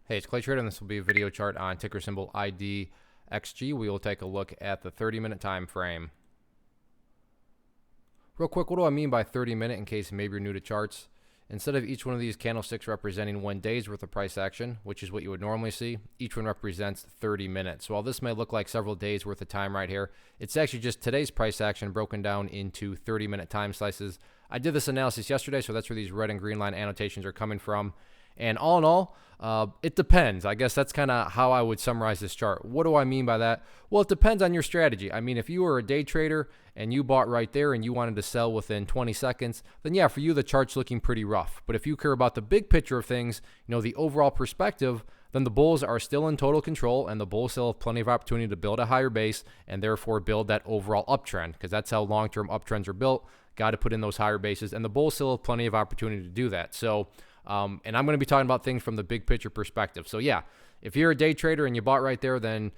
Hey, it's Clay Trader, and this will be a video chart on ticker symbol IDXG. We will take a look at the 30-minute time frame. Real quick, what do I mean by 30-minute in case maybe you're new to charts? Instead of each one of these candlesticks representing 1 day's worth of price action, which is what you would normally see, each one represents 30 minutes. So while this may look like several days worth of time right here, it's actually just today's price action broken down into 30-minute time slices. I did this analysis yesterday, so that's where these red and green line annotations are coming from. And all in all, it depends. I guess that's kind of how I would summarize this chart. What do I mean by that? Well, it depends on your strategy. I mean, if you were a day trader and you bought right there and you wanted to sell within 20 seconds, then yeah, for you, the chart's looking pretty rough. But if you care about the big picture of things, the overall perspective, then the bulls are still in total control and the bulls still have plenty of opportunity to build a higher base and therefore build that overall uptrend, because that's how long-term uptrends are built. Got to put in those higher bases, and the bulls still have plenty of opportunity to do that. So, and I'm going to be talking about things from the big picture perspective. So yeah, if you're a day trader and you bought right there, then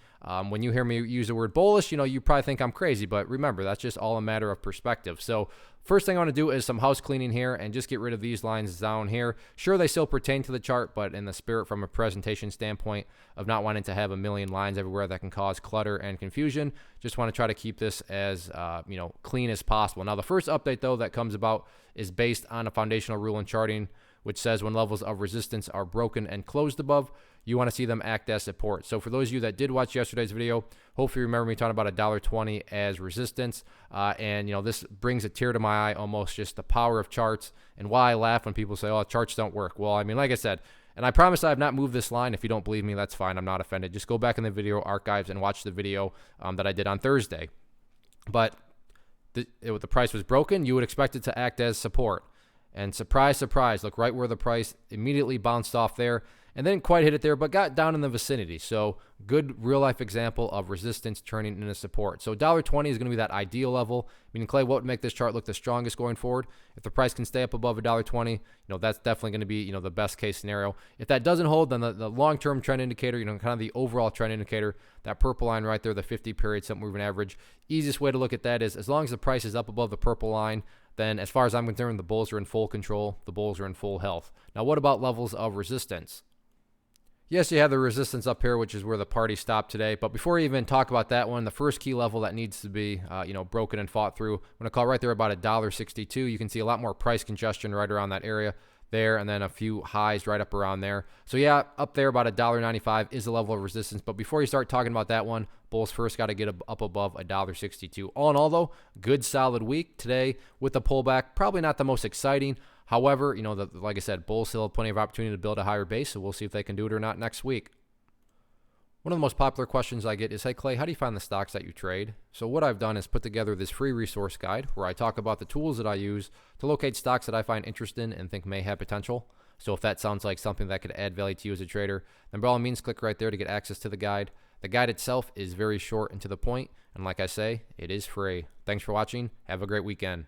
when you hear me use the word bullish, you probably think I'm crazy. But remember, that's just all a matter of perspective. So first thing I want to do is some house cleaning here and just get rid of these lines down here. Sure, they still pertain to the chart, but in the spirit from a presentation standpoint of not wanting to have a million lines everywhere that can cause clutter and confusion, just want to try to keep this as clean as possible. Now, the first update, though, that comes about is based on a foundational rule in charting, which says when levels of resistance are broken and closed above, you want to see them act as support. So for those of you that did watch yesterday's video, hopefully you remember me talking about $1.20 as resistance. And this brings a tear to my eye, almost just the power of charts and why I laugh when people say, oh, charts don't work. Well, I mean, like I said, and I promise I have not moved this line. If you don't believe me, that's fine. I'm not offended. Just go back in the video archives and watch the video that I did on Thursday. But the price was broken, you would expect it to act as support. And surprise, surprise, look right where the price immediately bounced off there and didn't quite hit it there, but got down in the vicinity. So good real-life example of resistance turning into support. So $1.20 is going to be that ideal level. Meaning, Clay, what would make this chart look the strongest going forward? If the price can stay up above $1.20, that's definitely going to be, the best case scenario. If that doesn't hold, then the long-term trend indicator, kind of the overall trend indicator, that purple line right there, the 50-period simple moving average, easiest way to look at that is as long as the price is up above the purple line, then as far as I'm concerned, the bulls are in full control. The bulls are in full health. Now, what about levels of resistance? Yes, you have the resistance up here, which is where the party stopped today. But before we even talk about that one, the first key level that needs to be, broken and fought through, I'm going to call right there about $1.62. You can see a lot more price congestion right around that area there, and then a few highs right up around there. So yeah, up there about $1.95 is the level of resistance. But before you start talking about that one, bulls first got to get up above $1.62. All in all, though, good solid week today with the pullback. Probably not the most exciting. However, like I said, bulls still have plenty of opportunity to build a higher base, so we'll see if they can do it or not next week. One of the most popular questions I get is, hey, Clay, how do you find the stocks that you trade? So what I've done is put together this free resource guide where I talk about the tools that I use to locate stocks that I find interesting and think may have potential. So if that sounds like something that could add value to you as a trader, then by all means, click right there to get access to the guide. The guide itself is very short and to the point, and like I say, it is free. Thanks for watching. Have a great weekend.